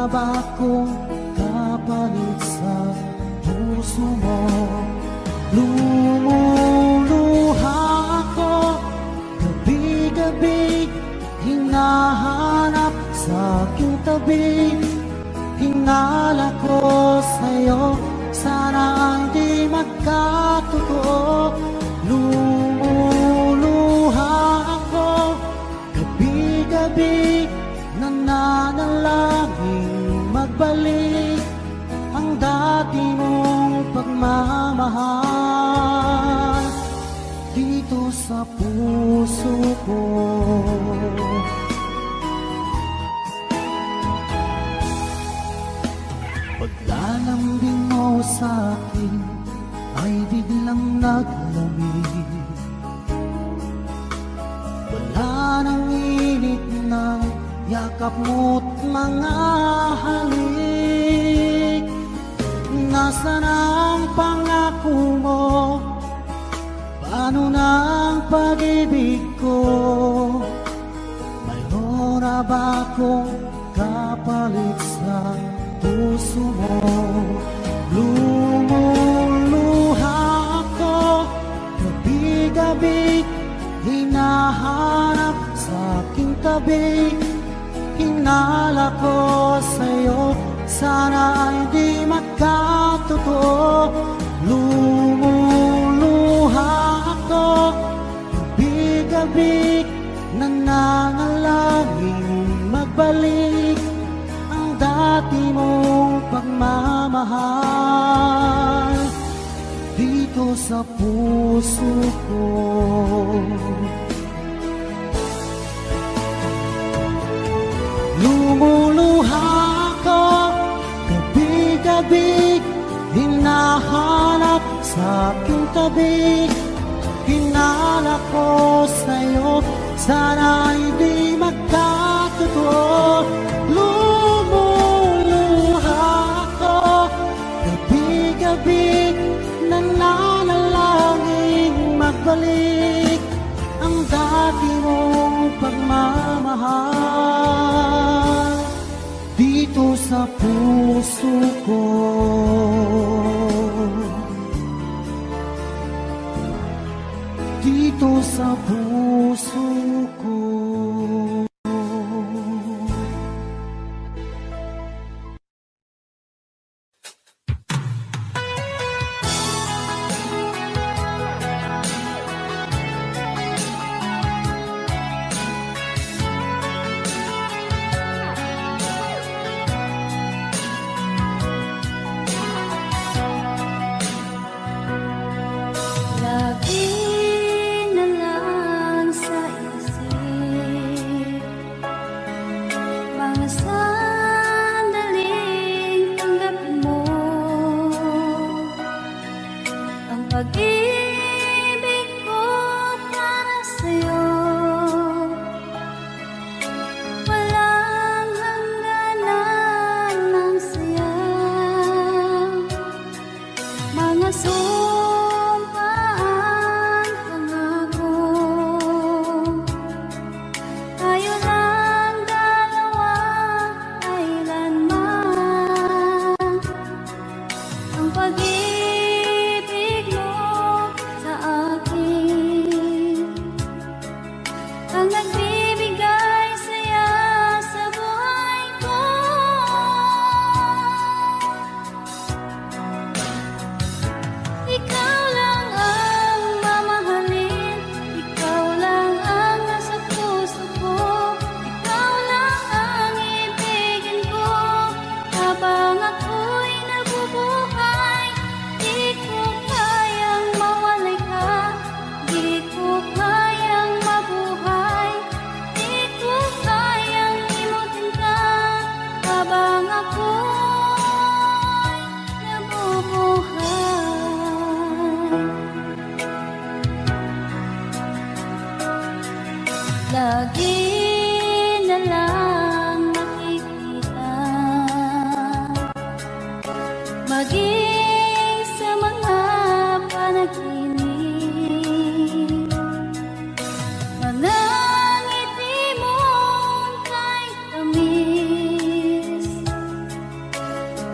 ba kung kapalit sa puso mo? Lumuluha ako, gabi-gabi hinahanap sa aking tabi. Hinala ko sa'yo, sana hindi magkatotoo. Lumuluha ako, gabi-gabi nananalangin magbalik ang dati mong pagmamahal dito sa puso ko. Paglalambing mo sa'kin ay biglang naglamig. Wala nang init ng yakap mo't mga halik. Nasaan ang pangako mo? Paano ng pag-ibig ko? Mayroon na ba akong kapalit sa puso mo? Lumuluha ako, gabi-gabi hinahanap sa aking tabi. Hinala ko sa'yo, sana hindi magkatotoo. Lumuluha ako, gabi-gabi nananalangin magbalik ang dati mong pagmamahal dito sa puso ko. Lumuluha ako, gabi-gabi hinahanap sa aking tabi. Hinala ko sa'yo, sana hindi magkatotoo. Lumuluha ako, gabi-gabi nananalangin magbalik ang dati mong pagmamahal dito sa puso ko. Dito sa puso ko. Lagi na lang sa isip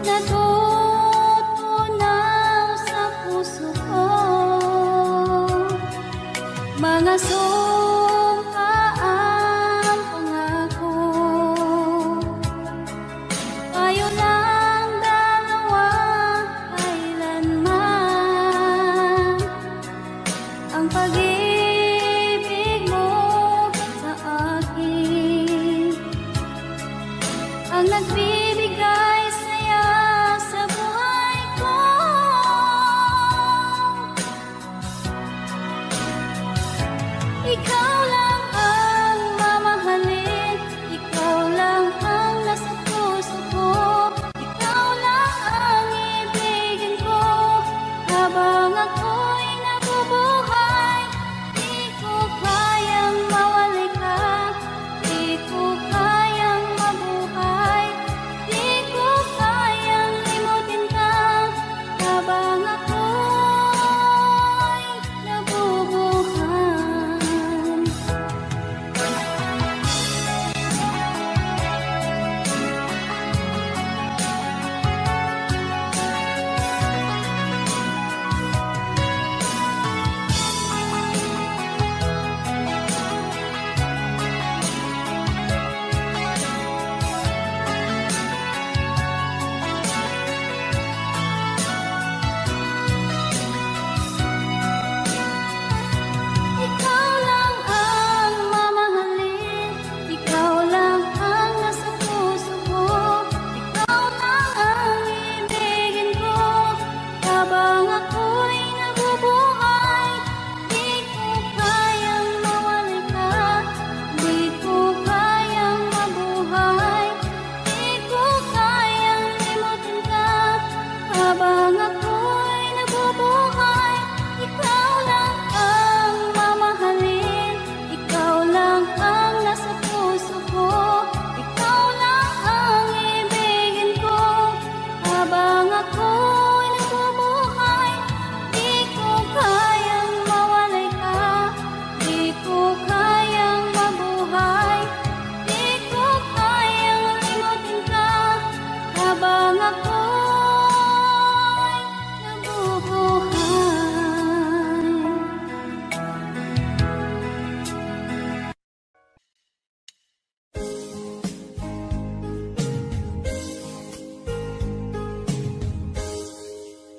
natutunaw sa puso ko, mga sumkaang pangako. Tayo lang dalawa kailanman, ang pag-ibig mo sa akin ang nagbibigay saya sa buhay ko. Ikaw lang ang mamahalin, ikaw lang ang nasa puso ko, ikaw lang ang ibigin ko habang ako'y nabubuhay. Di ko kayang mawalay ka, di ko kayang mabuhay, di ko kayang limutin ka habang ako'y nabubuhay. Ikaw lang ang mamahalin, ikaw lang ang nasa puso ko, ikaw lang ang ibigin ko habang ako'y nabubuhay. Di ko kayang mawalay ka, di ko kayang mabuhay, di ko kayang limutin ka habang ako'y nabubuhay. Ikaw lang ang mamahalin, ikaw lang ang nasa puso ko, ikaw lang ang ibigin ko habang ako'y nabubuhay. Di ko kayang mawalay ka, di ko kayang mabuhay, di ko kayang limutin ka habang ako'y nabubuhay.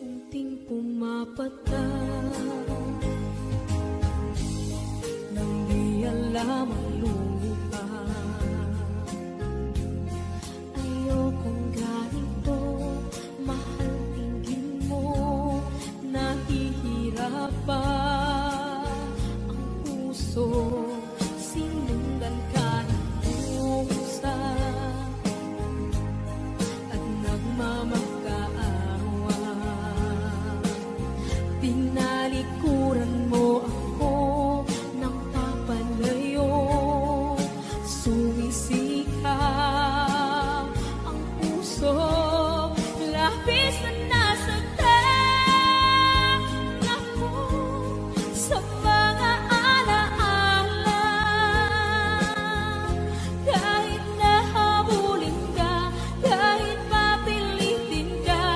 Unting pumapata nang di alam ang lupa. Ayokong ganito, mahal tingin mo, nahihirapan ang puso, sinundan ka ng pusa at nagmamakaawa. Pinalikuran mo ako ng papalayo, sumisikap ang puso, labis na nasaktan ako sa mga alaala. Kahit nahabulin ka, kahit papilitin ka,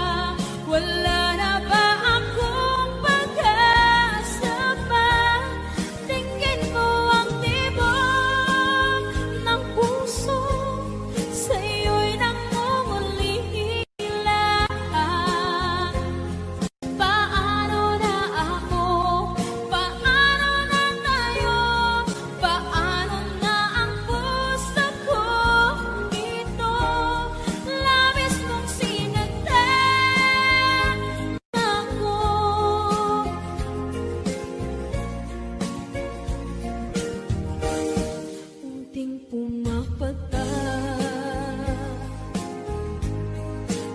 wala na ba akong pag-asa pa? Tingin mo ang tibok ng puso, sa'yo'y nangungulila. Paano na ako? Paano na tayo? Paano na ang puso ko ito? Labis mong sinaktan ako. Unting pumapata,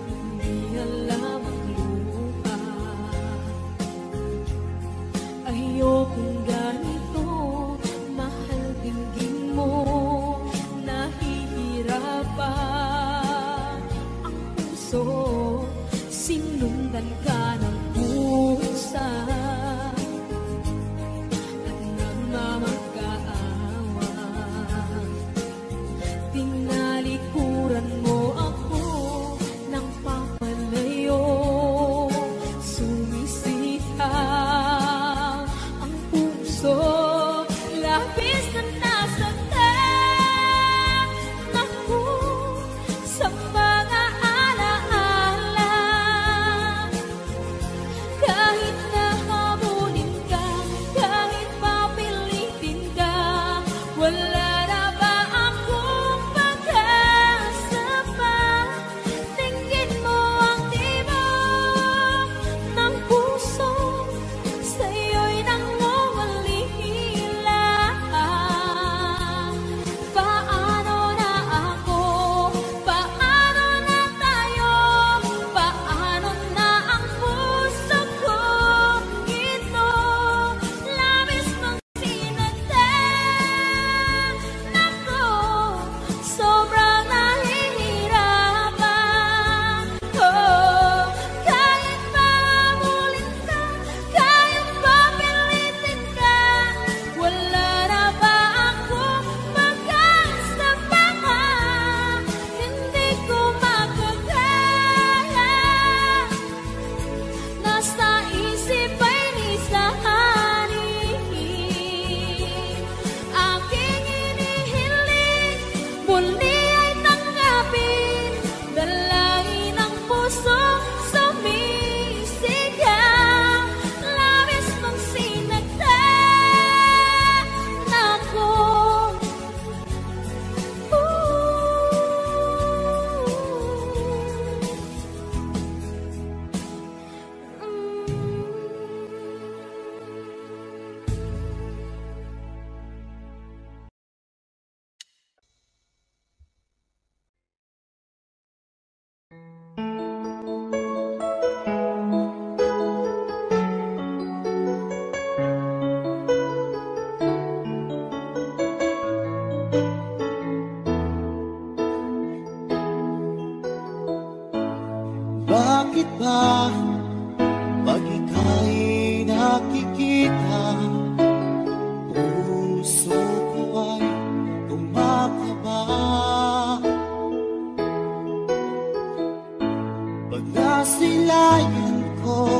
hindi alam ang lupa. Ayokong ganito, mahal dinggin mo, nahihirapan ang puso, sinundan ka ng pusa at nagmamakaawa. Tinalikuran mo ako ng papalayo, Bakit ba pag ika'y nakikita, puso ko ay kumakaba? Pag nasilayan ko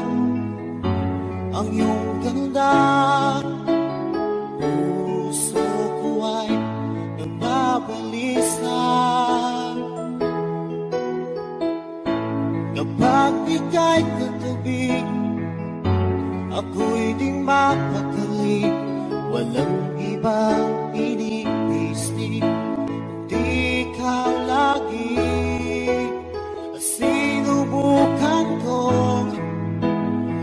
ang iyong ganda, puso ko ay nababalisa. Kapag ika'y katabi, ako'y di mapakali. Walang ibang iniisip, di ikaw lagi. Sinubukan kong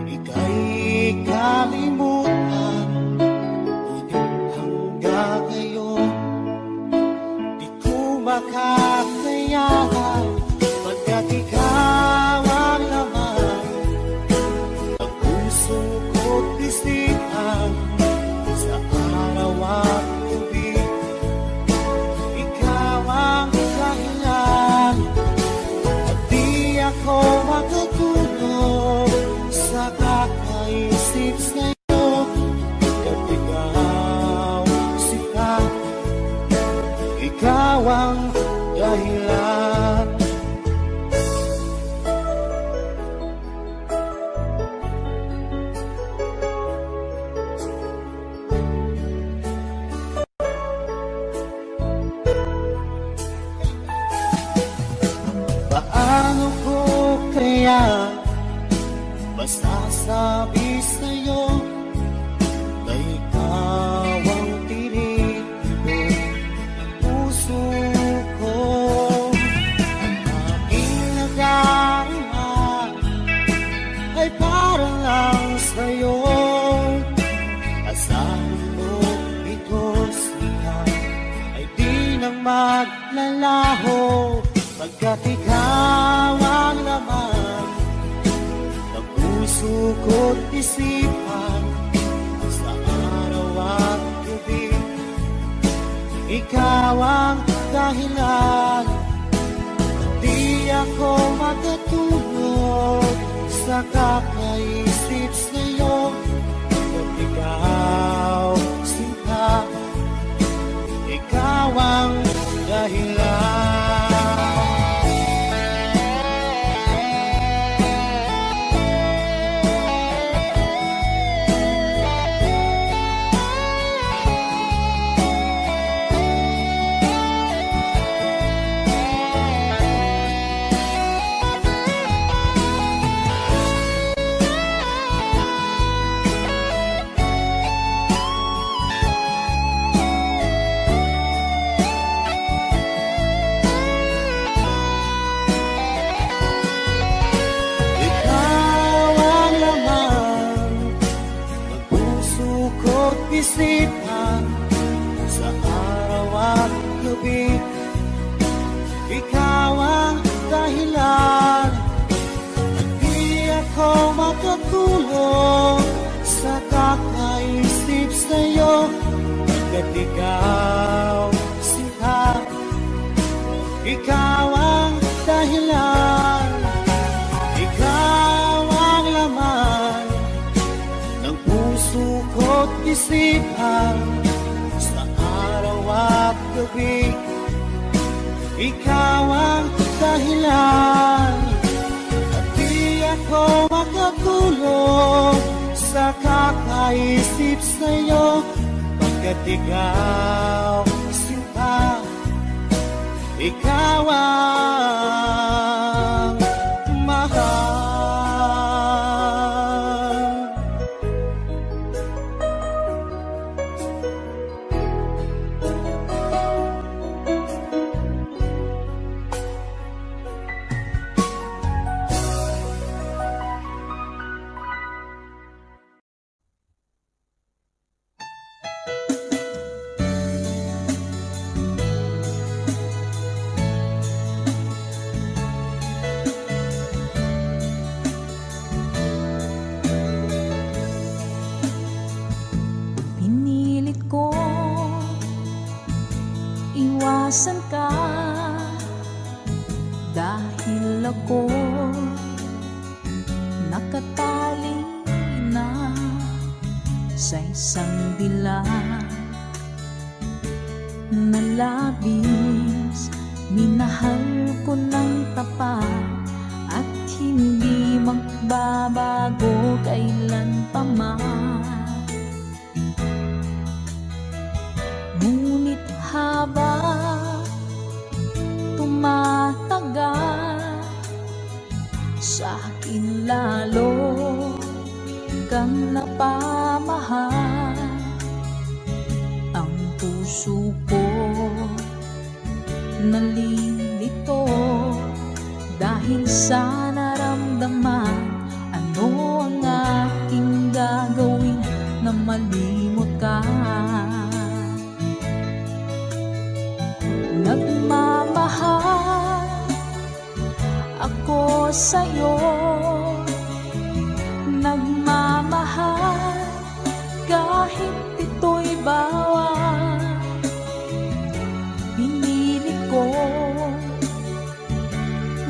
ika'y kalimutan, ngunit hanggang ngayon di ko makakayanan. Pagkat ikaw ang laman ng puso ko't isipan, sa araw at gabi ikaw ang dahilan. At di ako matutulog sa kakaisip sa'yo, at ikaw sila, ikaw ang dahilan. Paano ko kaya masasabi sa'yo na ikaw ang tinitibok ng puso ko? Ang aking nadarama ay para lang sa'yo. Asahan mo ito siya ay di nang maglalaho, pagkat ikaw ang laman ng puso ko't isipan, sa araw at gabi ikaw ang dahilan. Di ako matutulog sa kakaisip sa'yo, at ikaw sinta, ikaw ang dahilan. Isipan sa araw at gabi, ikaw ang dahilan. At di ako makatulog sa kakaisip sa'yo, pagkat ikaw sinta, ikaw ang dahilan. Ikaw ang laman ng puso ko't isipan, sa araw at gabi ikaw ang dahilan. At di ako makatulog sa kakaisip sa'yo, pagkat ikaw sinta, ikaw ang mahal. Iwasan ka dahil ako nakatali na sa isang dilag na labis. Minahal ko ng tapat at hindi magbabago kailan pa man. Ngunit habang tumatagal, sa akin lalo kang napamahal. Ang puso ko nalilito dahil sa naramdaman. Ano ang aking gagawin na malimot ka? Nagmamahal ako sa'yo, nagmamahal kahit ito'y bawal. Pinili ko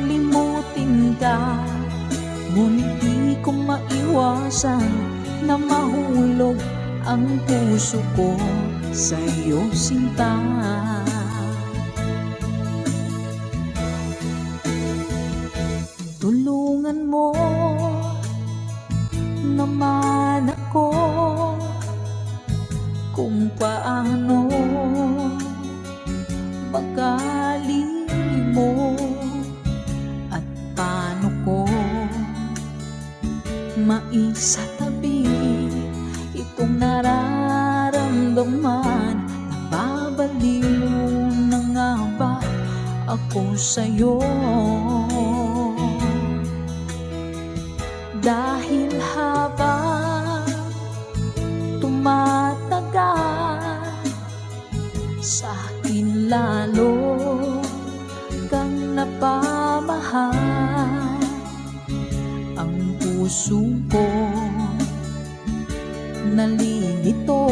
limutin ka, ngunit di ko maiwasan na mahulog ang puso ko sa'yo, sinta. Tulungan mo naman ako kung paano magali mo at paano ko maisatabi itong nararamdaman. Nababaliw na nga ba ako sa'yo? Dahil habang tumatagal, sa akin lalo kang napamahal. Ang puso ko nalilito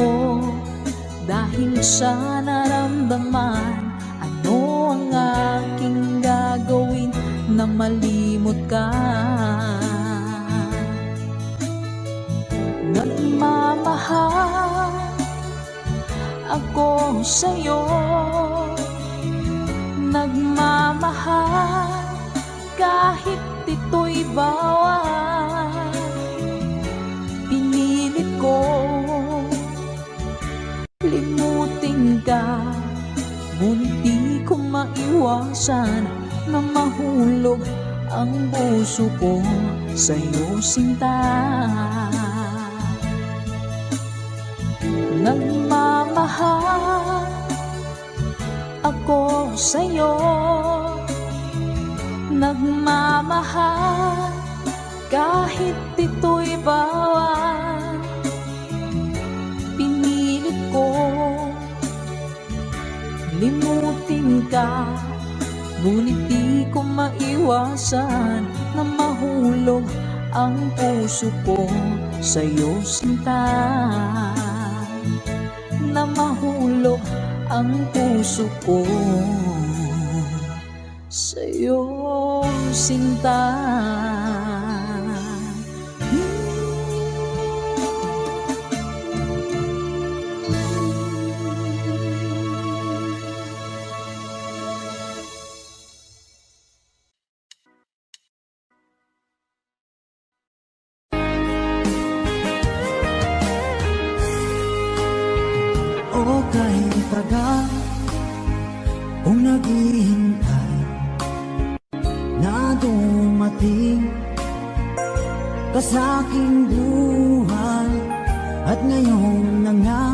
dahil sa naramdaman. Ano ang aking gagawin na malimot ka? Nagmamahal ako sa'yo, nagmamahal kahit ito'y bawal. Pinilit ko limutin ka, ngunit di ko maiwasan na mahulog ang puso ko sa'yo, sinta. Nagmamahal ako sa'yo, nagmamahal kahit ito'y bawal. Pinilit ko limutin ka, ngunit di ko maiwasan na mahulog ang puso ko sa'yo, sinta. Na mahulog ang puso ko sa'yo, sinta. O kahit tagal kung naghihintay na dumating ka sa aking buhay, at ngayon na nga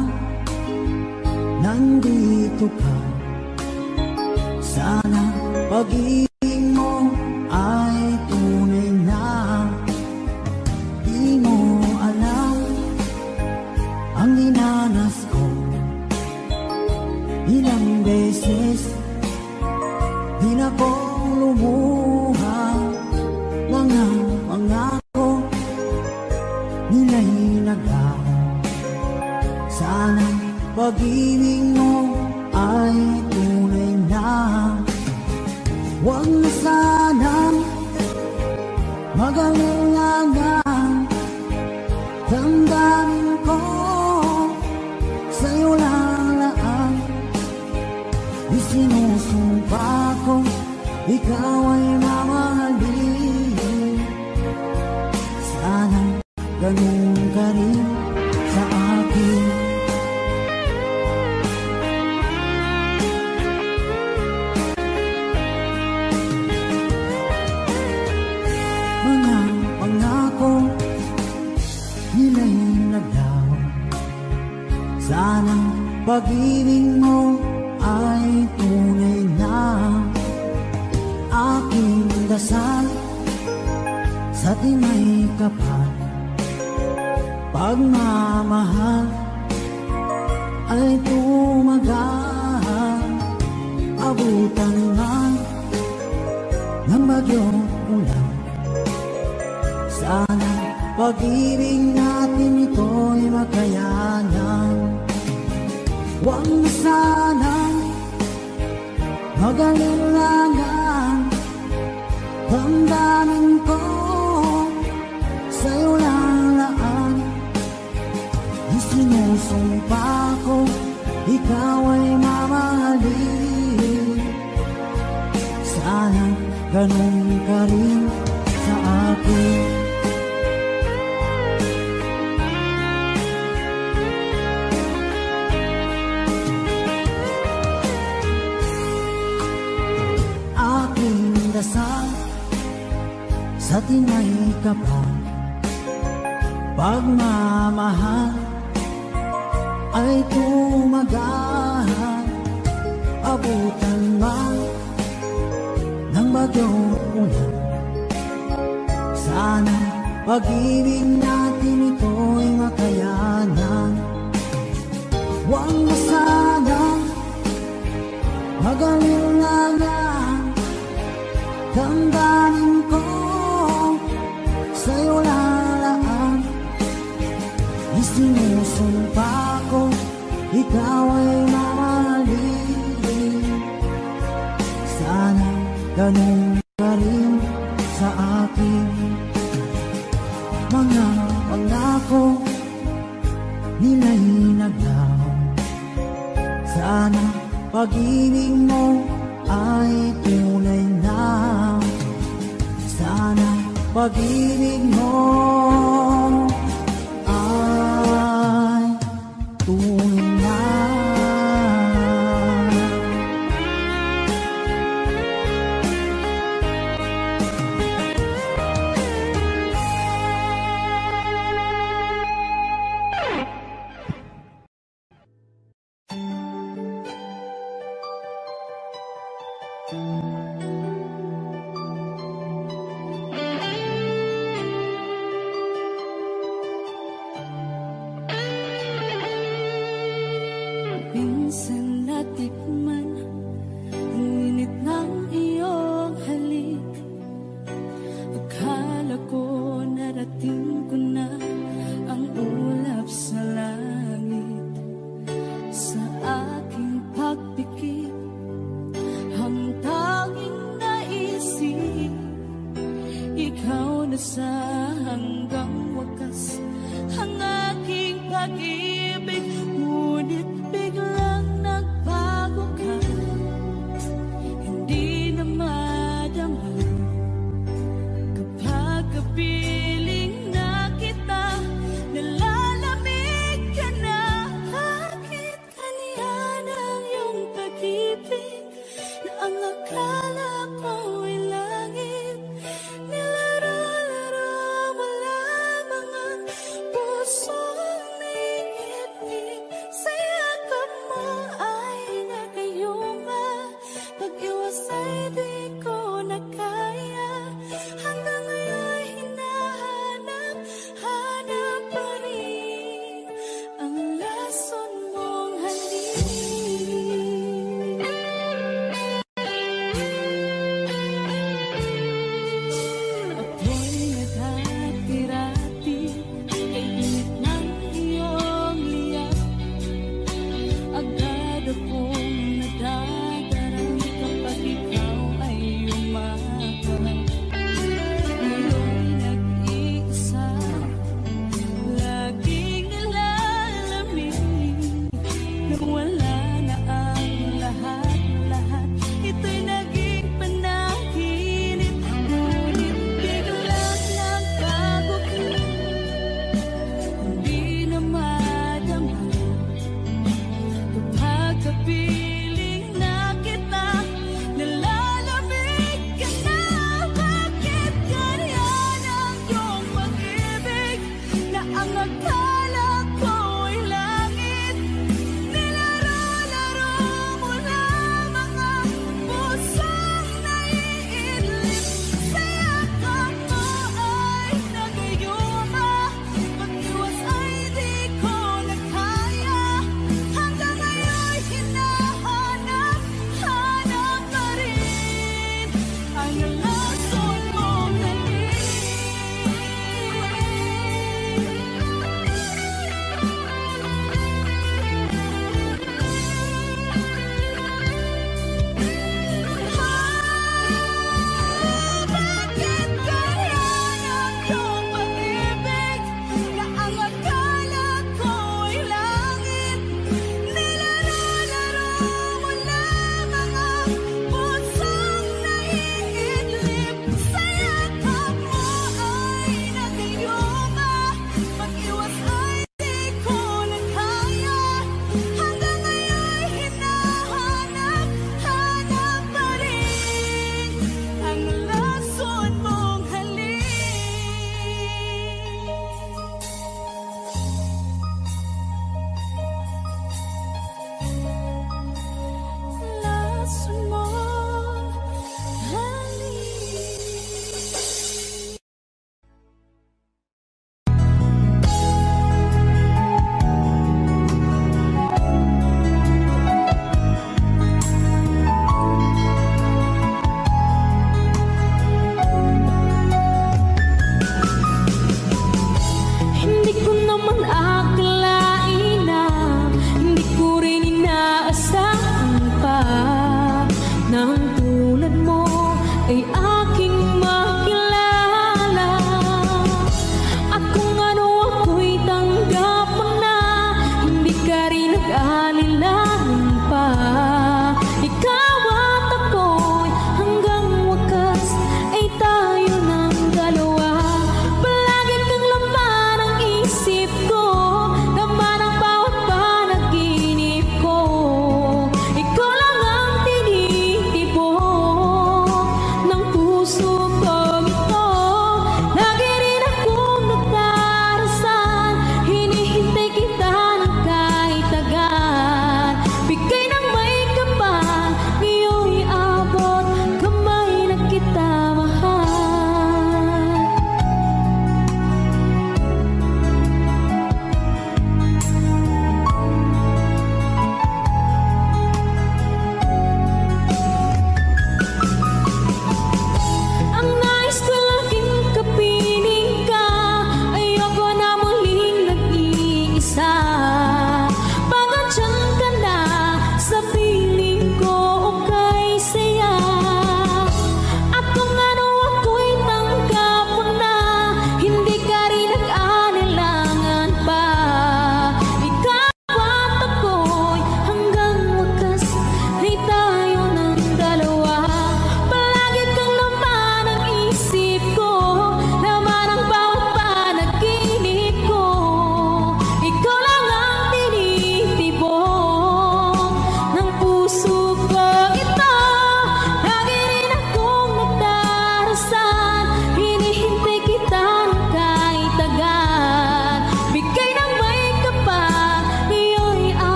nandito ka. Sana pag-ibig mo ay tunay na. Di mo alam ang dinanas ko. Ilang beses din akong lumuha, mga pangako nila'y naglaho. Sana pag-ibig mo ay tunay na. Huwag na sanang Magalingangan damdamin ko, sa'yo lalaan. Isinusumpa ko, ikaw ay mamahalin. Sana ganun ka rin sa akin. Mga pangako nila'y naglaw. Sana pag-ibig mo ay tunay na. Aking dasal sa tinay kapal, pagmamahal ay tumagal. Abutan man ng bagyong ulan, sana pag-ibig natin ito'y makayanan. Huwag na sanang magalinlangan, damdamin ko, sa'yo lalaan. Isinusumpa ko, ikaw ay mamahalin. Sana ganun ka rin sa akin. Aking dasal sa tinay kapal, pagmamahal ay tumagal. Abutan man ng bagyong ulan, sana pag-ibig natin ito'y makayanan. Huwag na sanang magalinlangan, damdamin ko, sa'yo lalaan. Isinusumpa ko, ikaw ay mamahalin. Sana ganun ka rin sa akin. Mga pangako nila'y naglaw. Sana pag-ibig mo ay tunay na. Sana pag-ibig mo ay tunay na. Minsan natikman ang init ng iyong halik. Akala ko narating ko na ang ulap sa langit. Sa aking pagpikit, ang tanging naisip, ikaw na sa hanggang wakas. Ang aking pag-ibig, ngunit biglang nagbago ka. Hindi na madama kapag kapiling na kita, nalalamig ka na. Bakit kaniyan ang iyong pag-ibig na ang akala ko ay langit? Nilaro-laro mo lamang ang pusong naiibig sa yakap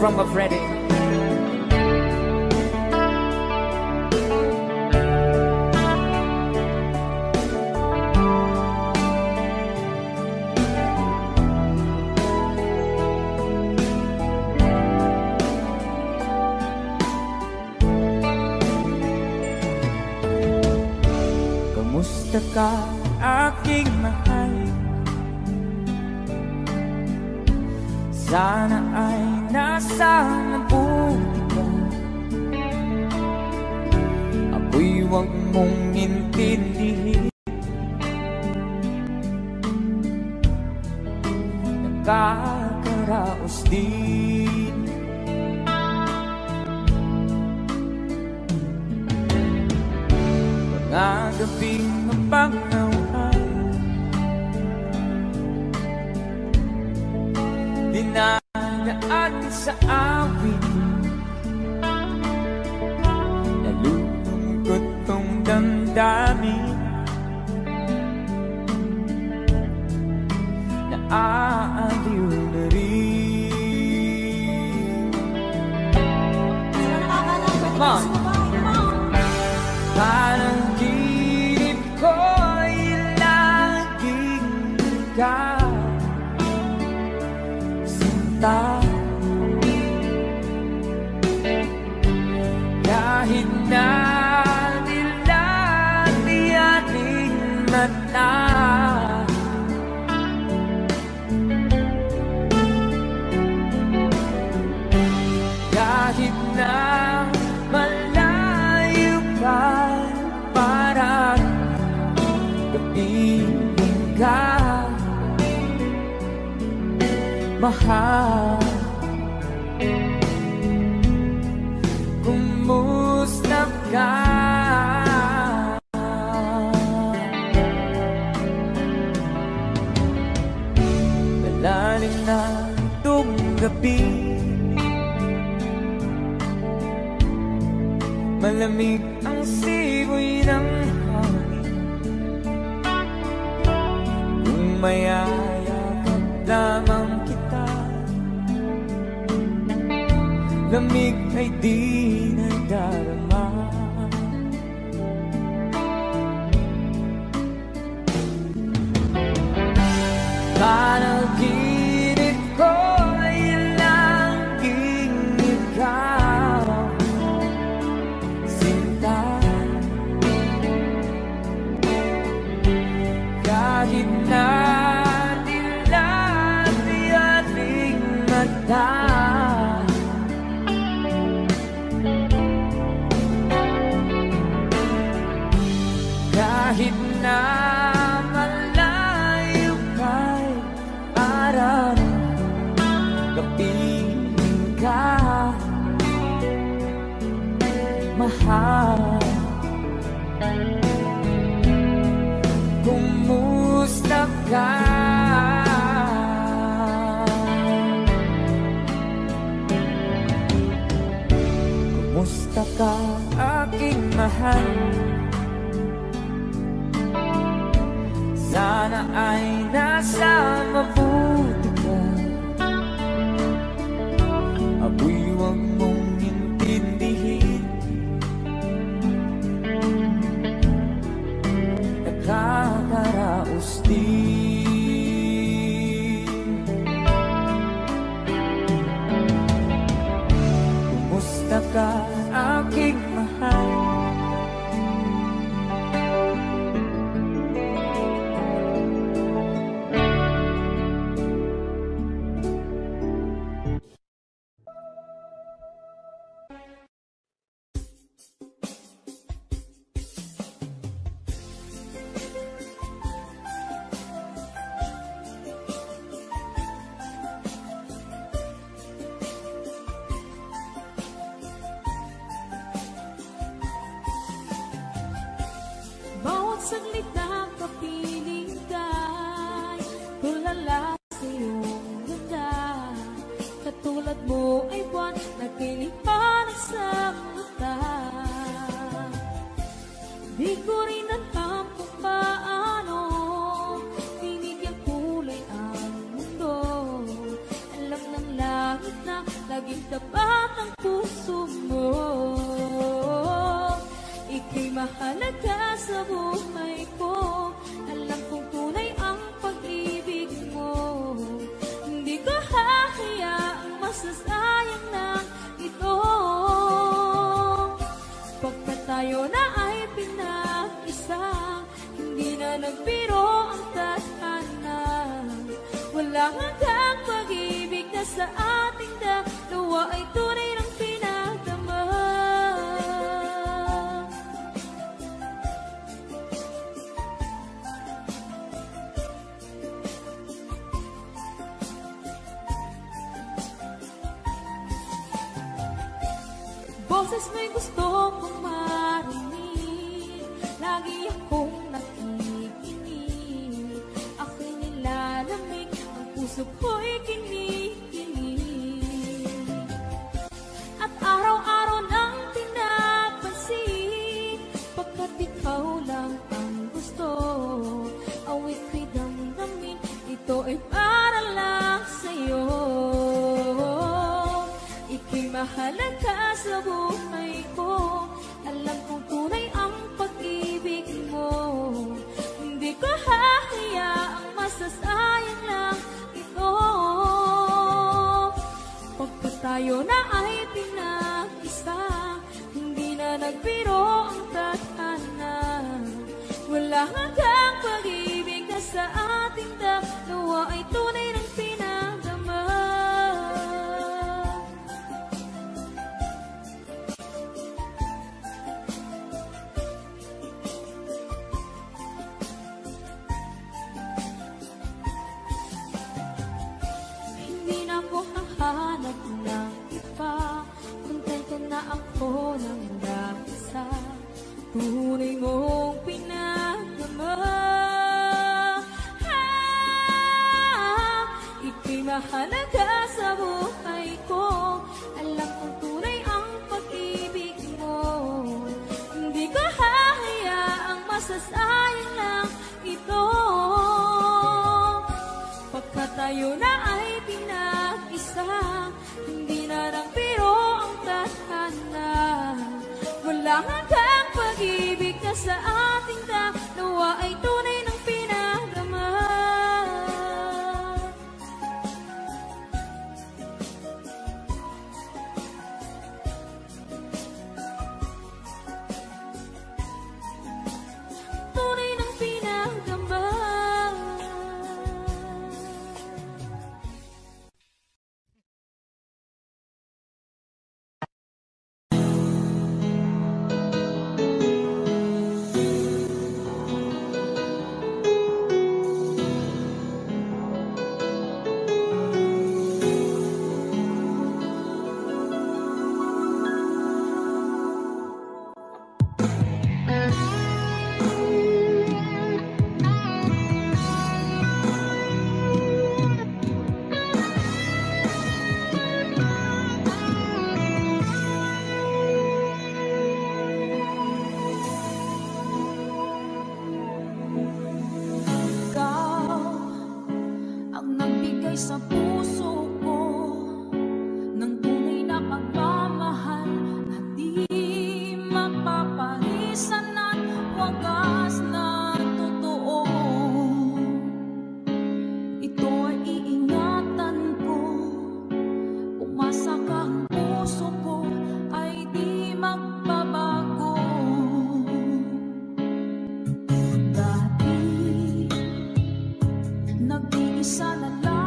song from Freddy. Kamusta ka, aking mahal? Sana ay nasa mabuti ka. Ako'y huwag mong intindihin. Nakakaraos din. Mga gabing mapangaway, dinadaan sa awit. Nalulungkot kong damdamin, naaaliw na rin. Come on! Parang ginip ko'y laging ikaw, sinta. Kahit na nilati ating mata, kahit na malayo ka, parang kapiling ka, mahal. Kumusta ka? Malalim na itong gabi, malamig ang simoy ng hangin. Kung mayayakap lamang kita, lamig ay di nadarama. Panaginip ko'y laging ikaw, sinta. Kahit na dilati ating mata, kahit na malayo ka'y parang kapiling ka, mahal. Kumusta ka? Kumusta ka, aking mahal? Sana ay nasa mabuti ka. Ako'y huwag mong intindihin. Nakakaraos din. Kumusta ka, aking mahal? Saglit na kapiling ka'y tulala sa iyong ganda. Katulad mo ay buwan na kilipan sa mata. Di ko rin alam kung paano binigyan kulay ang mundo. Alam ng langit na laging Wala hanggang pag-ibig na sa ating dalawa ay tunay ng pinagdama. Boses mo'y gusto kong marinig, lagi akong nakikinig. Ako'y nilalamig, ang puso ko'y kinikinig. At araw-araw nang pinapansin, pagkat ikaw lang ang gusto. Awit ko'y damdamin, ito ay para lang sa'yo. Ika'y mahalaga sa buhay ko, alam kong tunay ang pag-ibig mo. Hindi ko hahayaang masasayang lang ito. Pagkat tayo na ay pinag-isa, hindi na nagbiro ang tadhana. Wala hanggang pag-ibig na sa ating dalawa ay tunay ng pinagdama. Hanap ng iba, kontento na ako ng mag-isa. Tunay mong pinagdama. Ika'y mahalaga sa buhay ko, alam kong tunay ang pag-ibig mo. Hindi ko hahayaang masasayang lang ito. Pagkat tayo na ay pinag-isa, hindi na lang biro ang tadhana. Wala hanggang pag-ibig na sa ating dalawa ay tunay ng pinagdama. Tunay ng pinagdama. Sa puso ko ng tunay na pagmamahal na di mapaparisan at wagas na totoo. Ito ay iingatan ko, umasa ka ang puso ko ay di magbabago. Dati nag-iisa na lang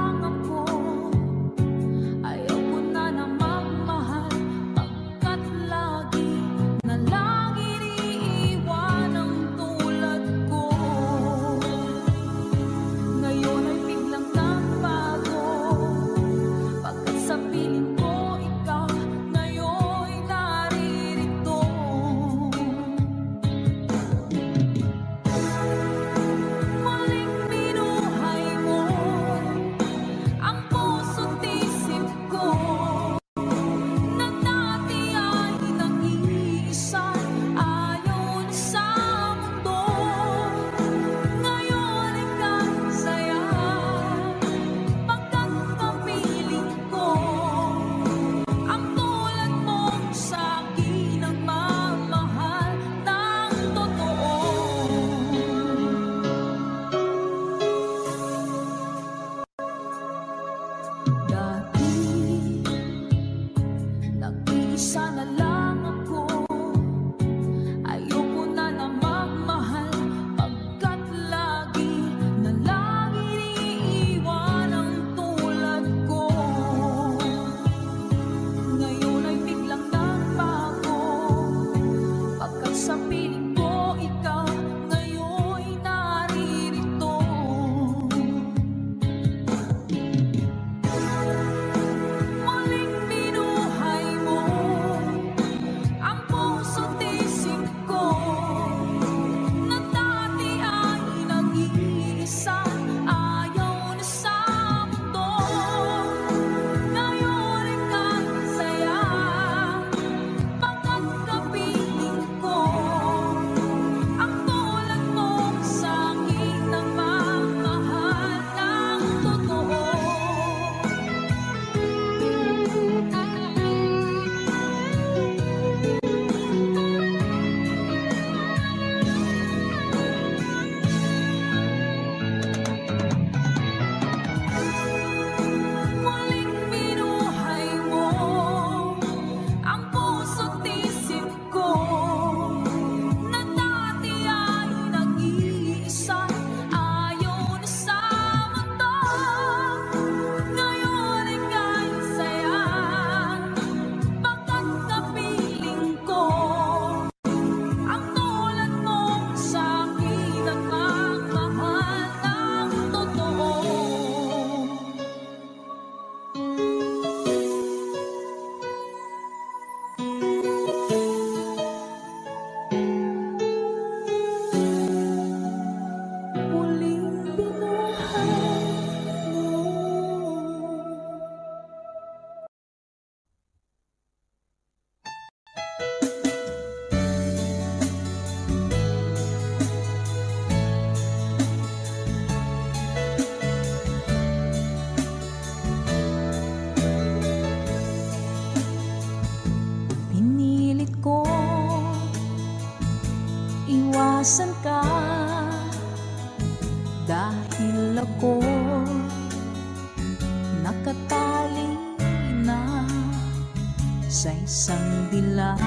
sa isang dilag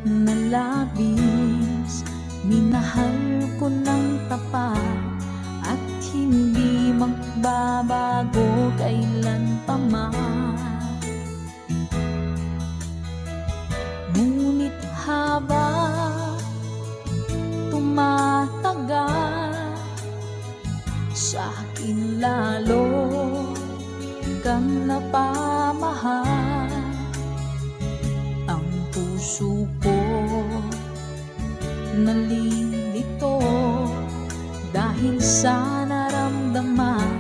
na labis. Minahal ko ng tapat at hindi magbabago kailan pa man. Ngunit habang tumatagal, sa akin lalo kang napamahal. Ang puso ko nalilito dahil sa naramdaman.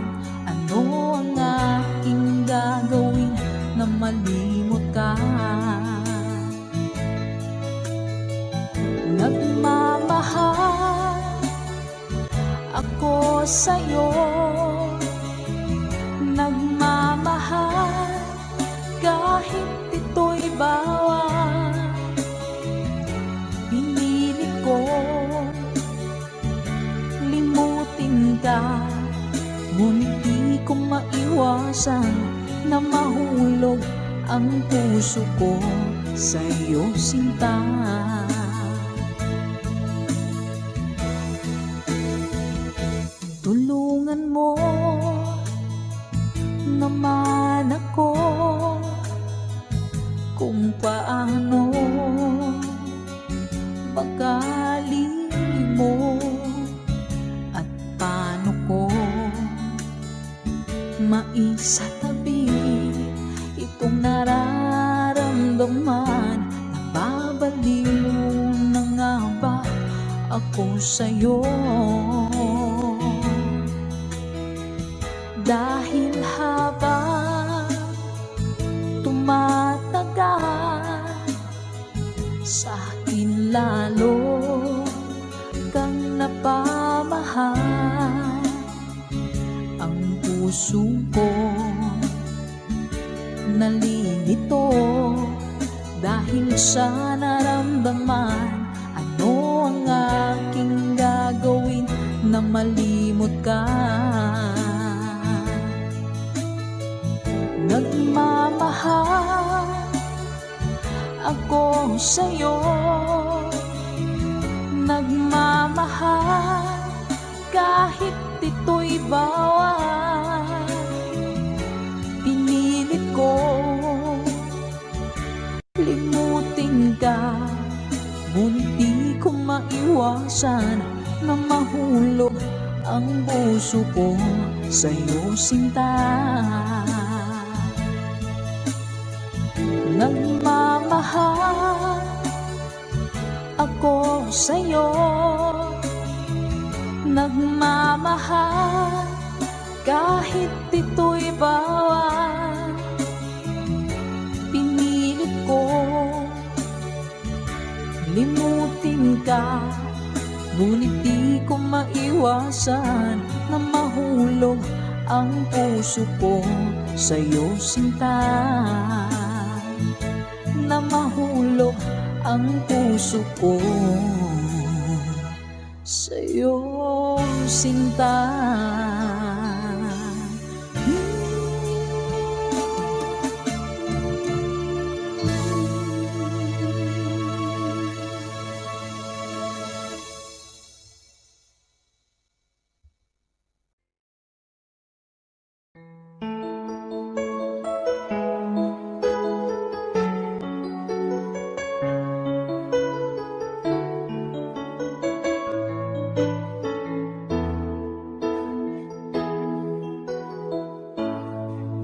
Ano ang aking gagawin na malimot ka? Nagmamahal ako sa'yo, nagmamahal kahit ito'y bawal. Pinilit ko limutin ka, ngunit di ko maiwasan na mahulog ang puso ko sa'yo, sinta. Tulungan mo naman ako kung paano pagkalimo at paano ko maisatabi itong nararamdaman. Nababaliw na nga ba ako sa'yo? Dahil habang tumatagal, sa akin lalo kang napamahal. Ang puso ko nalilito dahil sa naramdaman. Ano ang aking gagawin na malimot ka? Nagmamahal ako sa'yo, nagmamahal kahit ito'y bawal. Pinilit ko limutin ka, ngunit di ko maiwasan na mahulog ang puso ko sa'yo, sinta. Nagmamahal ako sa'yo, nagmamahal kahit ito'y bawal. Pinilit ko limutin ka, ngunit di ko maiwasan na mahulog ang puso ko sa'yo, sinta. Na mahulog ang puso ko sa'yo, sinta.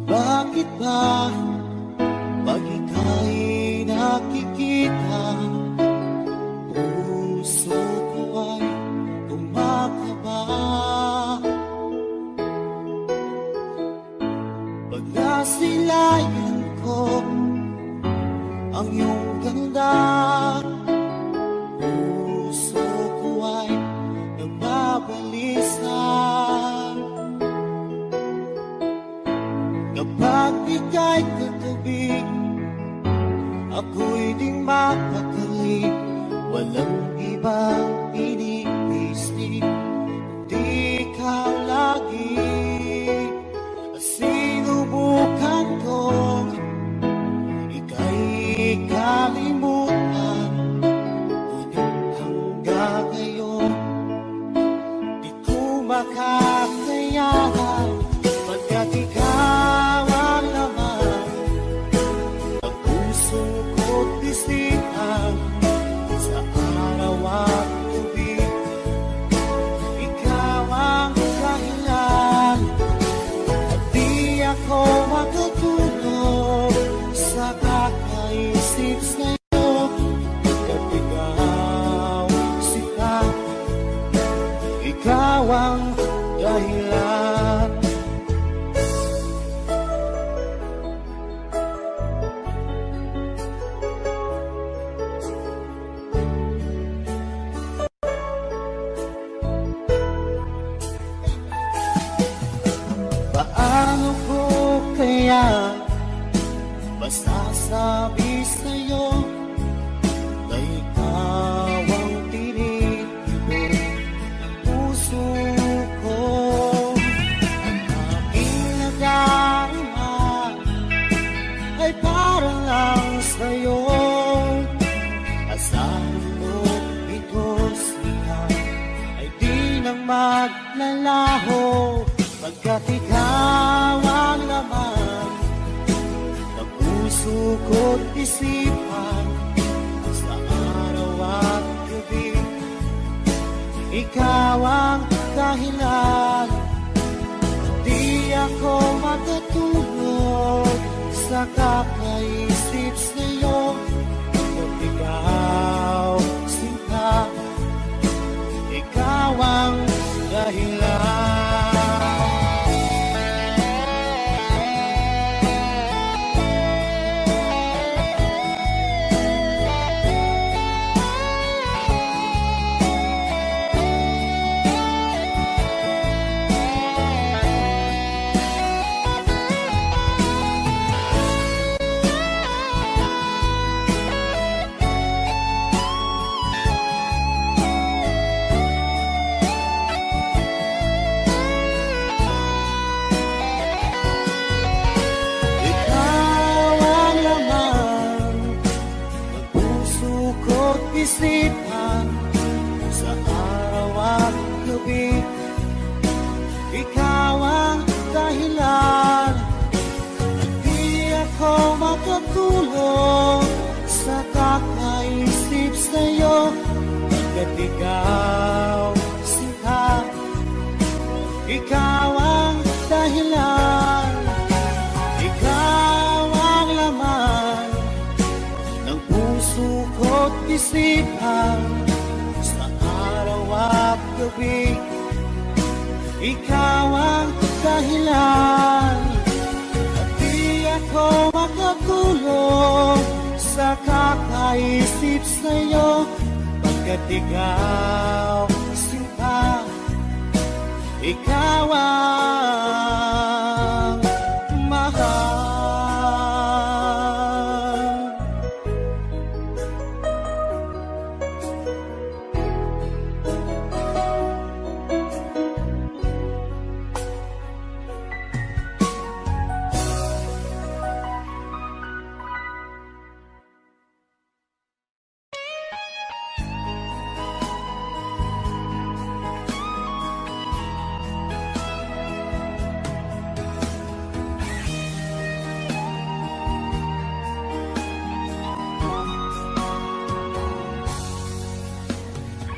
Bakit ba pag ika'y nakikita, puso ko ay kumakaba? Pag nasilayan ko ang iyong ganda, puso ko ay nababalisa. Kapag ika'y katabi, ako'y di mapakali. Walang ibang iniisip, di ikaw lagi. Sinubukan ko ba kakayanan pagkat ikaw ang laman ng puso ko't isipan sa araw at gabi. Ikaw ang dahilan at di ako matutulog sa kakaisip sa'yo at ikaw sila. Ikaw ang dahilan. Paano ko kaya masasabi sa'yo na ikaw ang tinitibok ng puso ko? Ang aking nadarama ay para lang sa'yo. Asahan mo ito siya ay di nang maglalaho pagkat ikaw ang laman ng puso ko't isipan sa araw at gabi. Ikaw ang dahilan, di ako matutulog sa kakaisip sa'yo at ikaw sinta. Ikaw ang dahilan. Isipan sa araw at gabi. Ikaw ang dahilan at di ako makatulog sa kakaisip sa'yo at ikaw sinta. Ikaw ang dahilan, ikaw ang laman ng puso ko't isipan sa araw at gabi. Ikaw ang dahilan at di ako makatulog sa kakaisip sa'yo pagkat ikaw sinta. Ikaw ang mahal.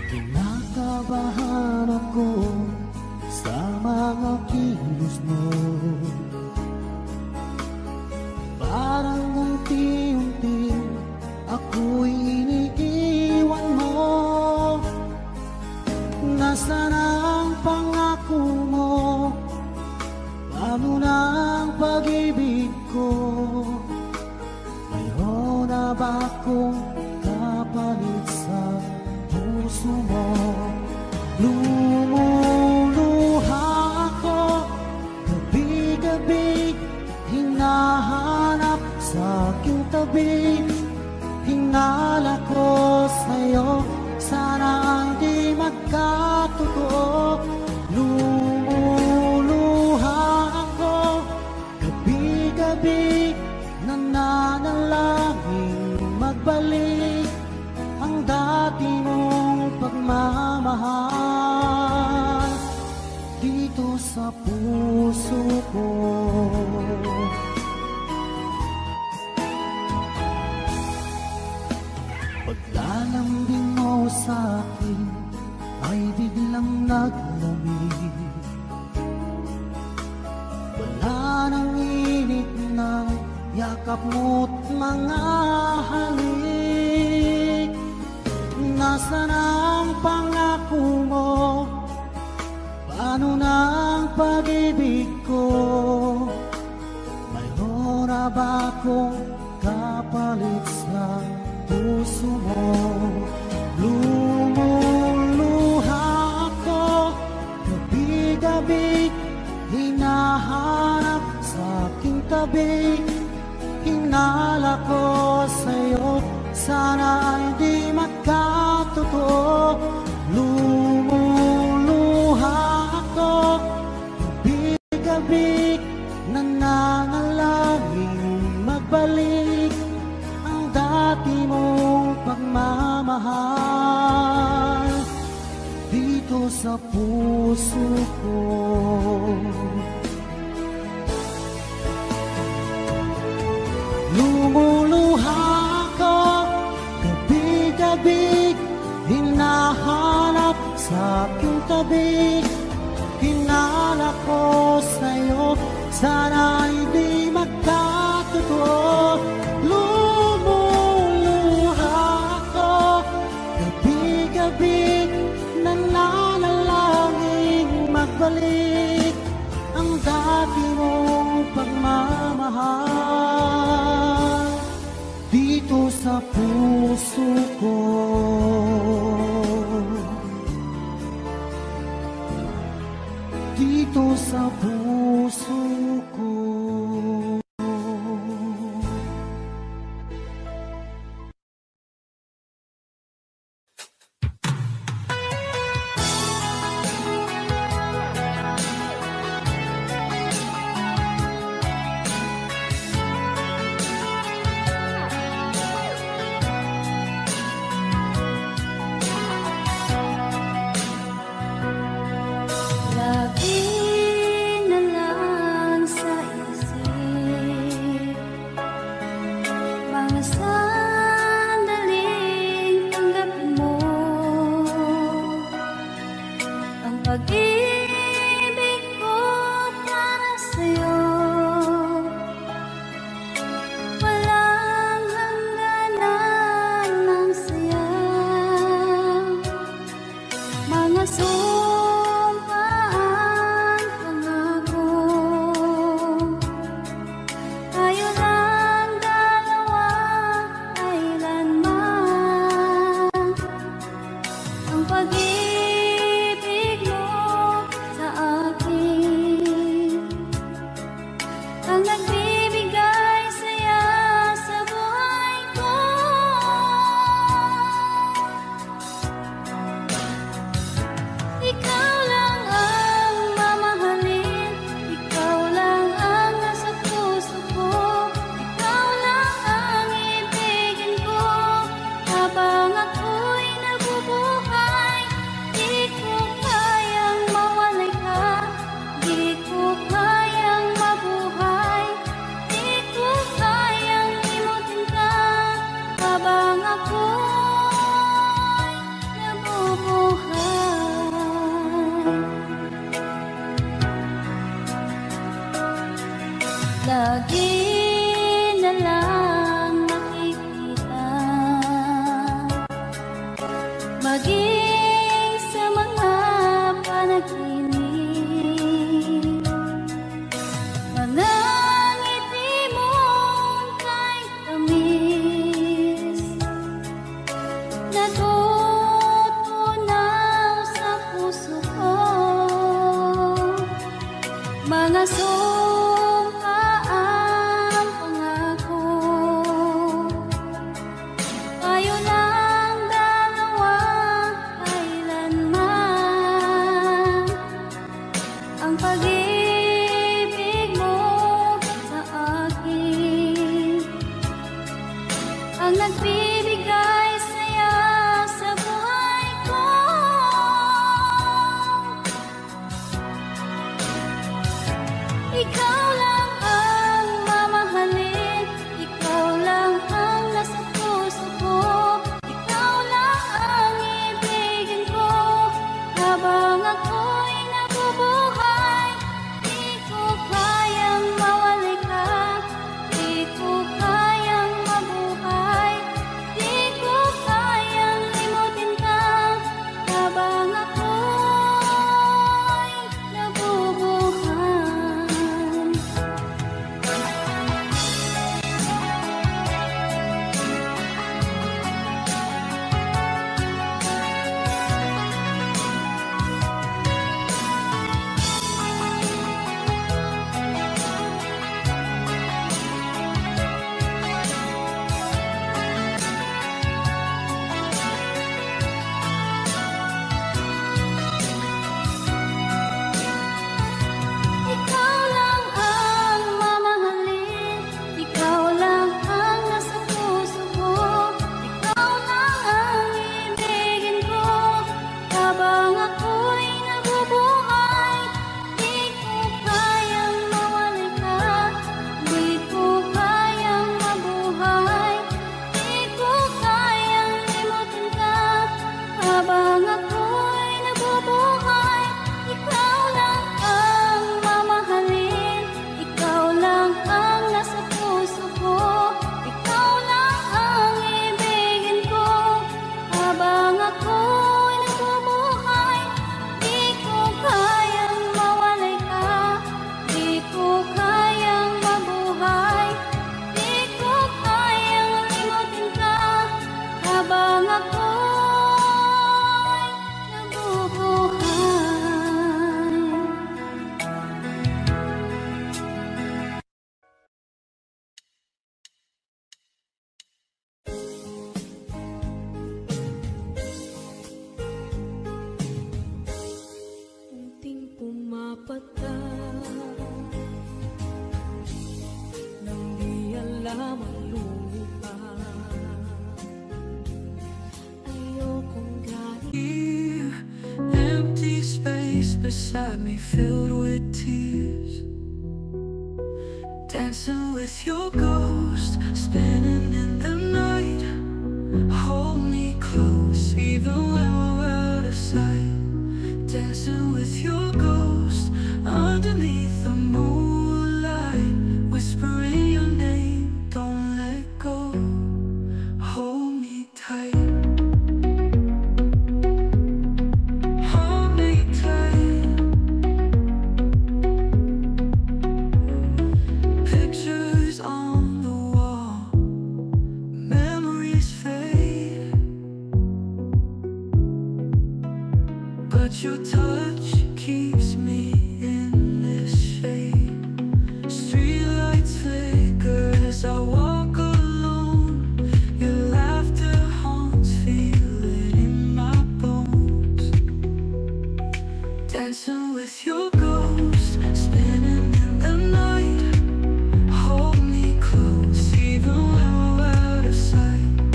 Kinakabahan ako sa mga kilos mo, parang unti-unti ako'y iniiwan mo. Nasaan ang pangako mo? Paano na ang pag-ibig ko? Mayroon na ba akong kapalit sa puso mo? Lumuluha ako gabi-gabi, hinahanap sa aking tabi. Hinala ko sa'yo, sana hindi magkatotoo. Lumuluha ako gabi-gabi, nananalangin magbalik ang dati mong pagmamahal. dito sa puso ko. Paglalambing mo sa'kin ay biglang naglamig. Wala nang init ng yakap mo't mga halik. Nasaan ang pangako mo? Paano ng pag-ibig ko? Mayroon na ba akong kapalit sa puso mo? Lumuluha ako, gabi-gabi hinahanap sa aking tabi. Hinala ko sa'yo, sana ay di magkatotoo. Lumuluha ako, gabi-gabi nananalangin magbalik ang dati mong pagmamahal dito sa puso ko. Lumuluha ako, gabi-gabi hinahanap sa aking tabi. Hinala ko sa'yo, sana ay di magkatotoo. Lumuluha ako, gabi-gabi nananalangin magbalik ang dati mong pagmamahal dito sa puso ko. Dito sa puso ko. Ikaw lang ang mamahalin, ikaw lang ang nasa puso ko, ikaw lang ang ibigin ko. Habang ako'y nabubuhay, di ko kayang mawali ka, di ko kayang mabuhay, di ko kayang limutin ka. Habang ako'y nabubuhay. Ikaw lang ang mamahalin, ikaw lang ang nasa puso ko, ikaw lang ang ibigin ko. Habang ako'y nabubuhay, di ko kayang mawali ka, di ko kayang mabuhay, di ko kayang limutin ka. Habang ako'y nabubuhay, ikaw lang ang mamahalin, ikaw lang ang nasa puso ko, ikaw lang ang ibigin ko. Habang ako'y nabubuhay, di ko kayang mawalay ka, di ko kayang mabuhay, di ko kayang limutin ka. Habang ako'y nabubuhay. Unting pumapata nang di alam ang lupa. Ayokong galing. Empty space beside me filled with tears. Dancing with your ghost, spinning in the night. Hold me close, even when we're out of sight. Dancing with your ghost, underneath the moonlight. Whispering your name, don't let go. Hold me tight. Hold me tight. Pictures on the wall, memories fade, but your touch keeps me in this shade. Streetlights flicker as I walk alone. Your laughter haunts, feel it in my bones. Dancing with your ghost, spinning in the night. Hold me close, even when we're out of sight.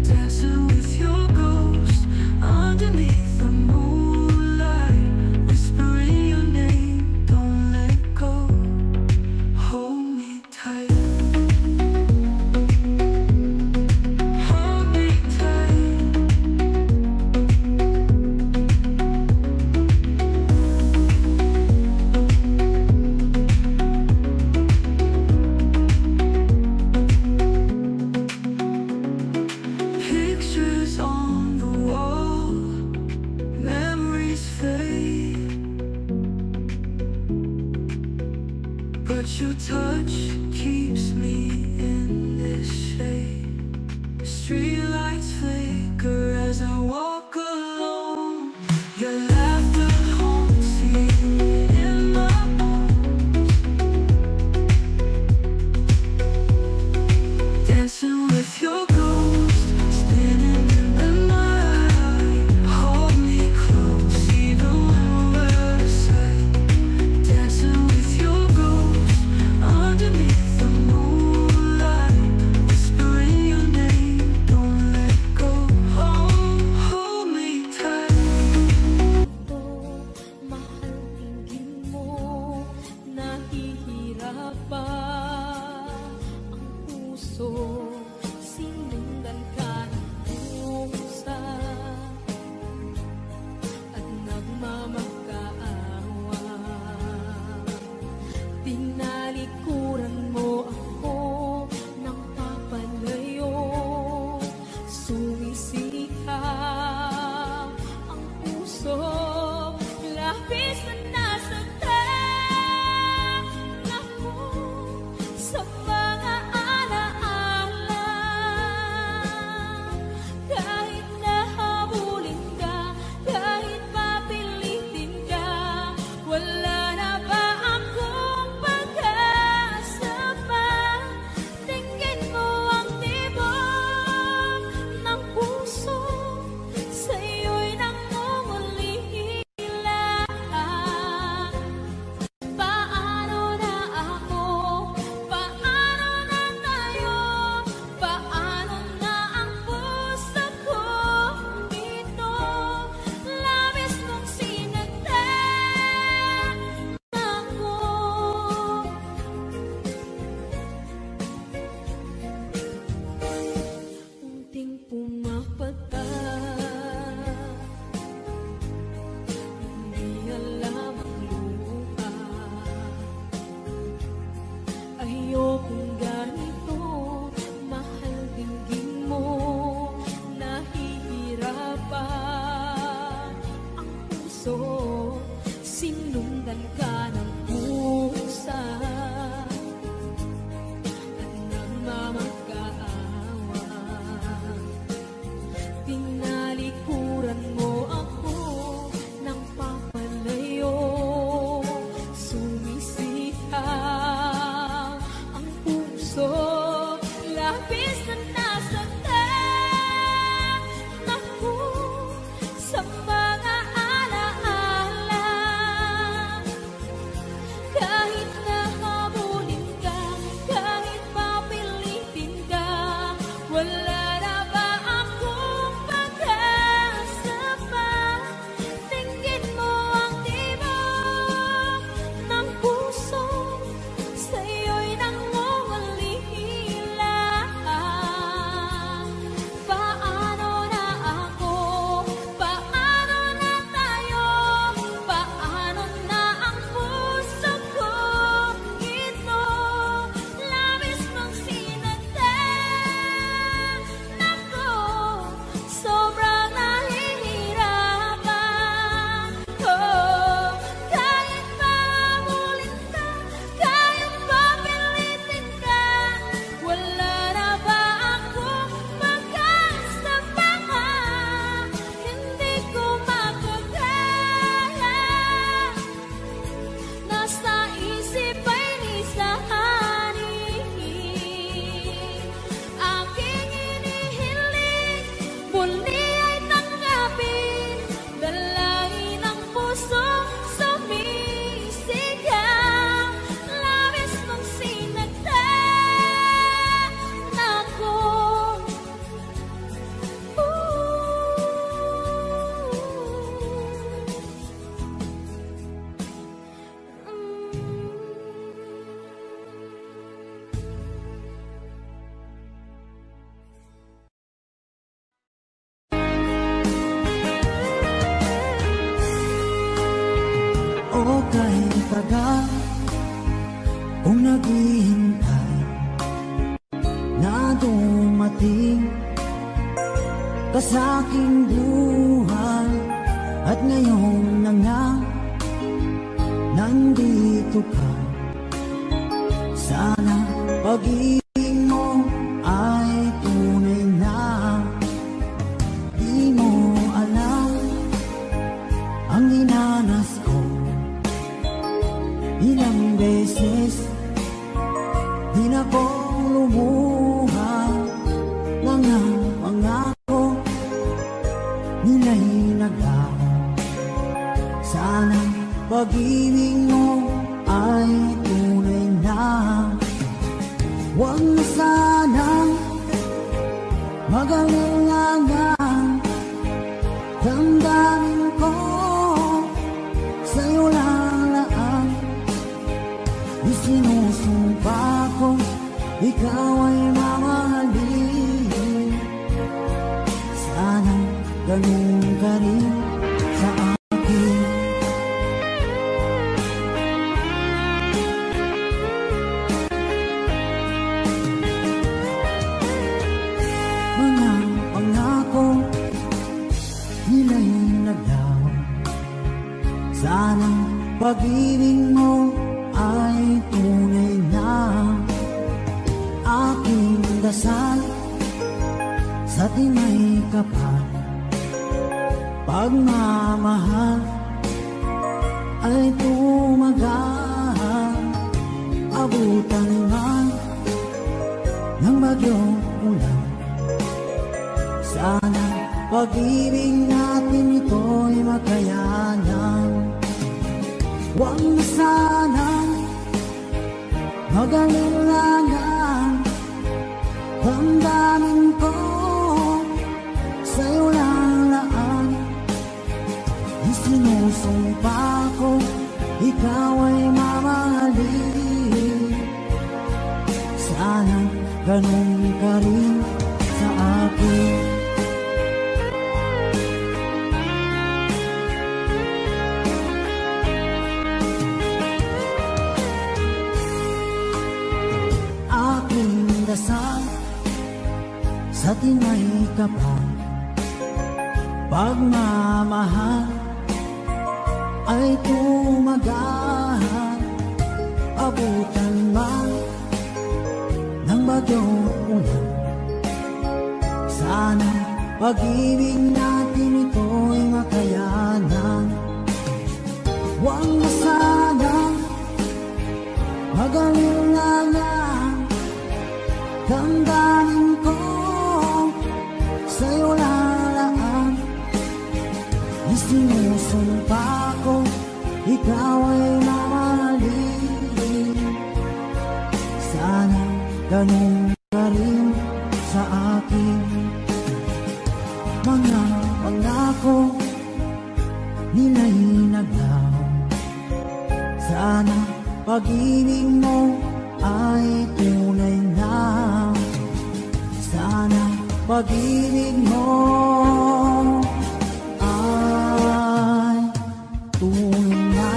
Dancing with your ghost, underneath the moonlight. Whispering your name, don't let go. Hold me tight. Hold me tight. Pictures on the wall, memories fade, but your touch keeps me in this shade. Streetlights flicker as I walk alone. Your laughter haunts me in my bones. Dancing with your ghost, spinning in the night. Hold me close, even when we're out of sight. Dancing with your ghost, underneath the moonlight. Whispering your name, don't let go. naghihintay na dumating ka sa aking buhay, at ngayon na nga nandito ka. Sana pag-ibig mo ay tunay na. Di mo alam ang dinanas ko, ilang beses din akong lumuha, mga pangako nila'y naglaho. Sana pag-ibig mo ay tunay na. Huwag na sanang mag-alinlangan, damdamin ko sa'yo lalaan. Isinusumpa ko ikaw ay mamahalin. Sana ganun ka rin sa akin. Mga pangako nila'y naglaho. Sana pag-ibig mo ay tunay na. Aking dasal sa tinay kapal, pagmamahal ay tumagal. Abutan man ng bagyong ulan, sana pag-ibig natin ito'y makayanan. Huwag na sanang mag-alinlangan, damdamin ko sa'yo lalaan. Isinusumpa ko ikaw ay mamahalin. Sana ganun ka rin sa akin. Aking dasal sa tinay kapal, pagmamahal ay tumagal. Abutan man ng bagyong ulan, sana pag-ibig natin ito'y makayanan. Huwag na sanang mag-alinlangan, damdamin ko sa'yo lalaan. Isinusumpa ko ikaw ay mamahalin. Sana ganun ka rin sa akin. Mga pangako nila'y naglaho. Sana pag-ibig mo ay tunay na. Sana pag-ibig mo ay tunay na.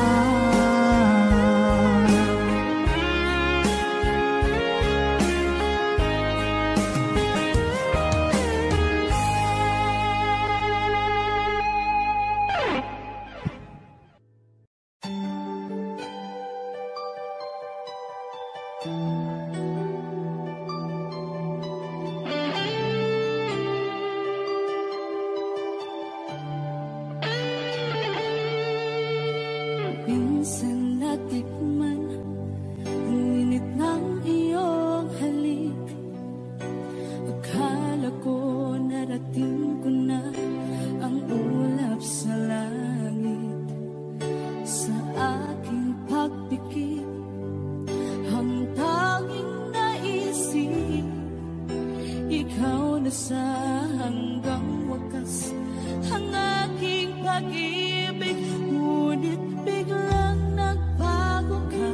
Minsan natikman ang init ng iyong halik. Akala ko narating ko na ang ulap sa langit. Sa aking pagpikit, ang tanging naisip, ikaw na sa hanggang wakas ang aking pag-ibig. Ngunit biglang nagbago ka,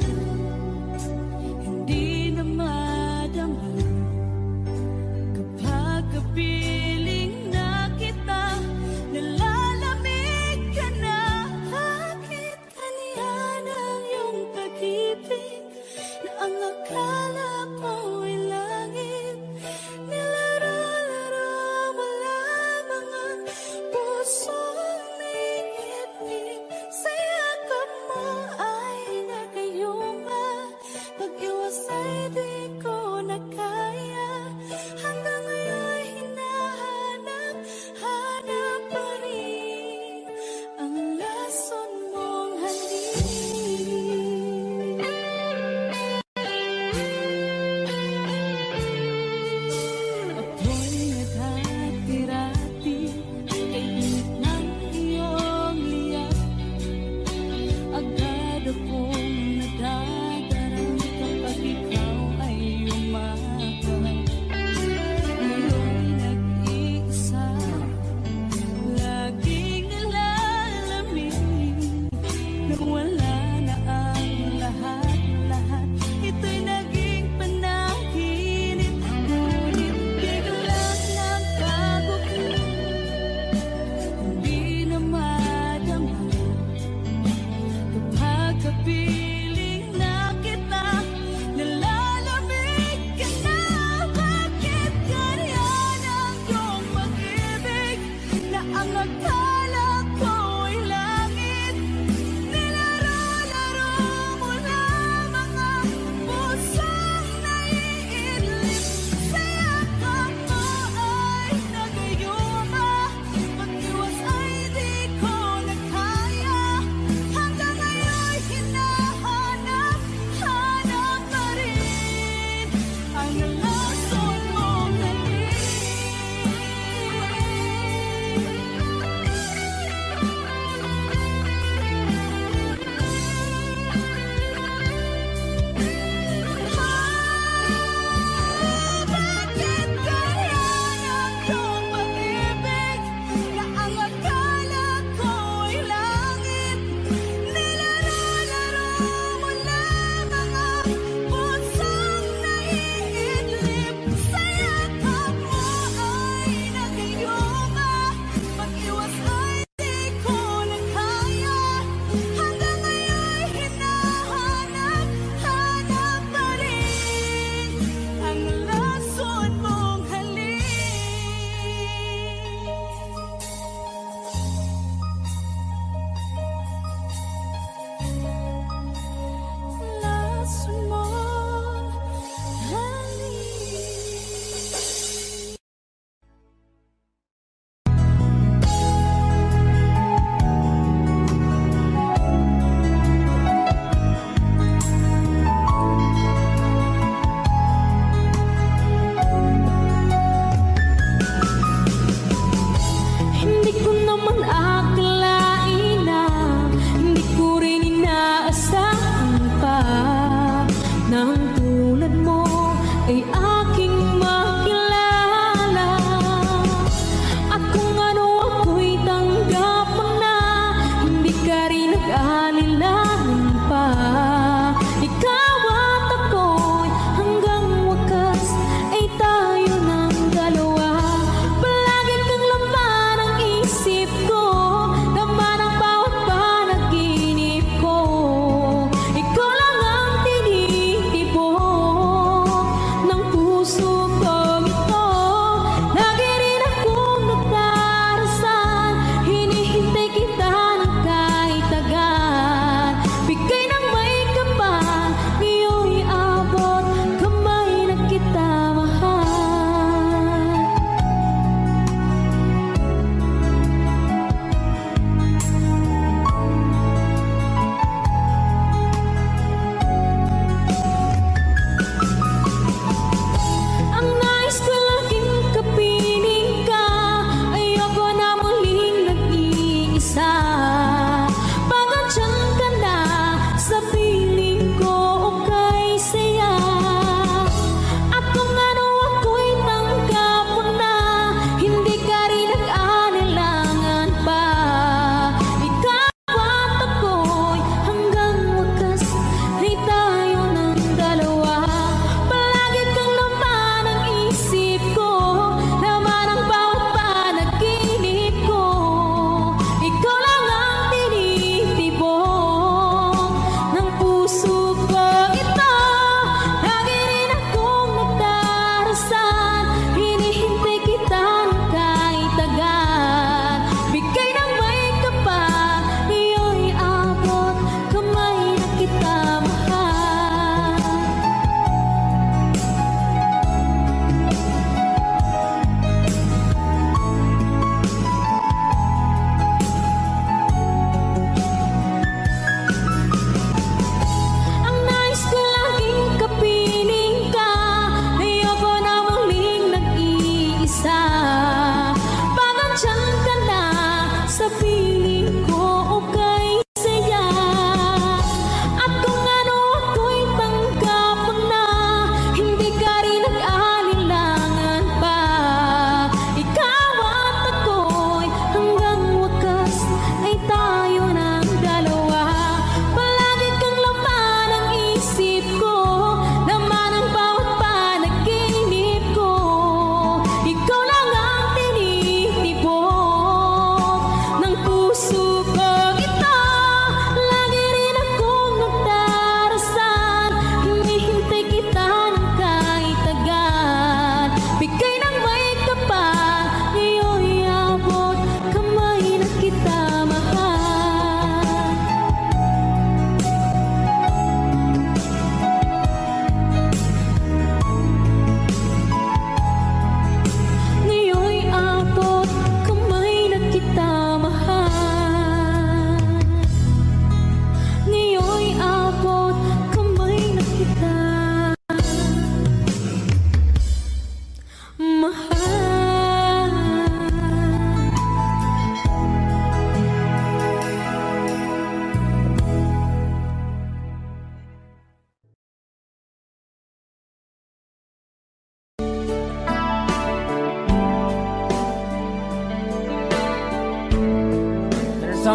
hindi na madama. Kapag kapiling na kita, nalalamig ka na. Bakit kaniya ng iyong pag-ibig na ang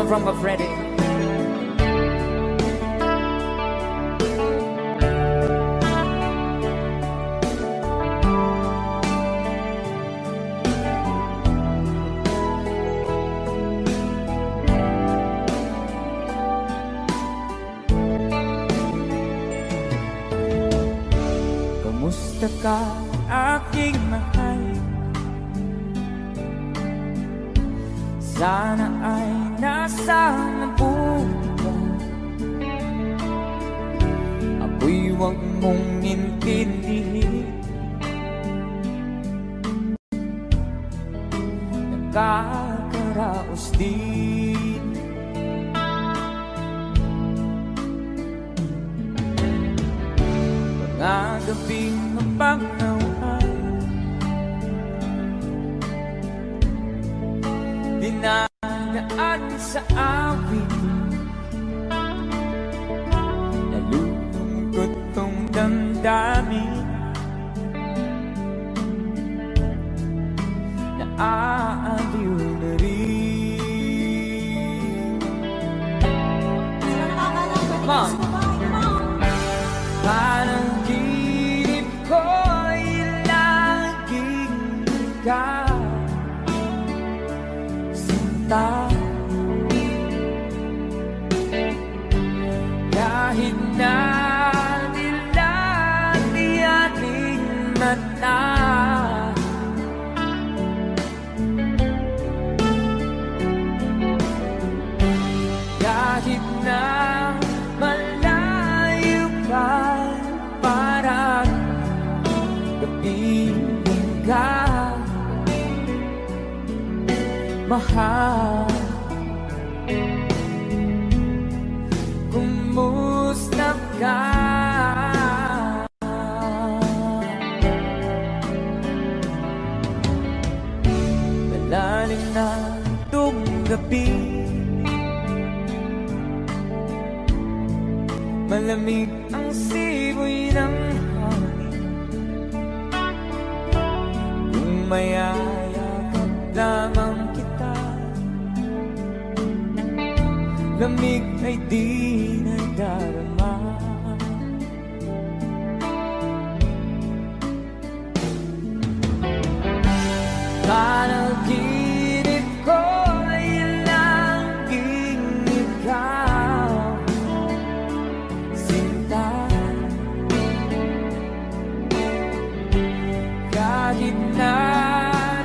song from Freddy. Kamusta ka, aking mahal? Sana ay nasa mabuti ka. Ako'y huwag mong intindihin. Nakakaraos din. Mga gabing mapangnawan, dinadaan sa awit. Nalulungkot tong damdamin. Naaaliw na rin. Mom, parang ginip ko'y laging ikaw, sinta. Kahit na nilati ating mata, kahit na malayo ka, parang gabing ka, mahal. Kumusta ka? Malalim na itong gabi, malamig ang simoy ng hangin. Kung mayayakap lamang kita, lamig ay di nadarama. Panaginip ko ay laging ikaw, sinta. Kahit na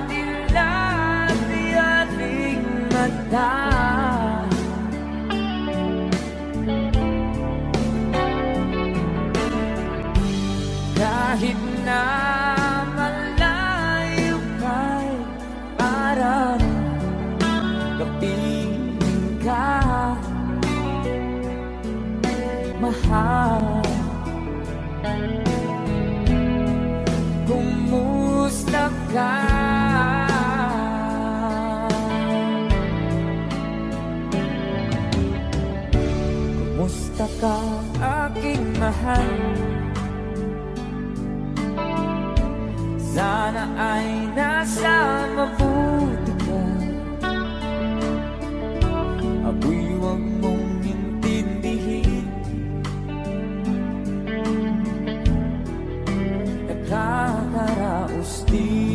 nilati ating mata, kahit na malayo ka'y parang gabing ka, mahal. Kumusta ka? Kumusta ka, aking mahal? Sana ay nasa mabuti ka. Ako'y huwag mong intindihin. Nakakaraos din.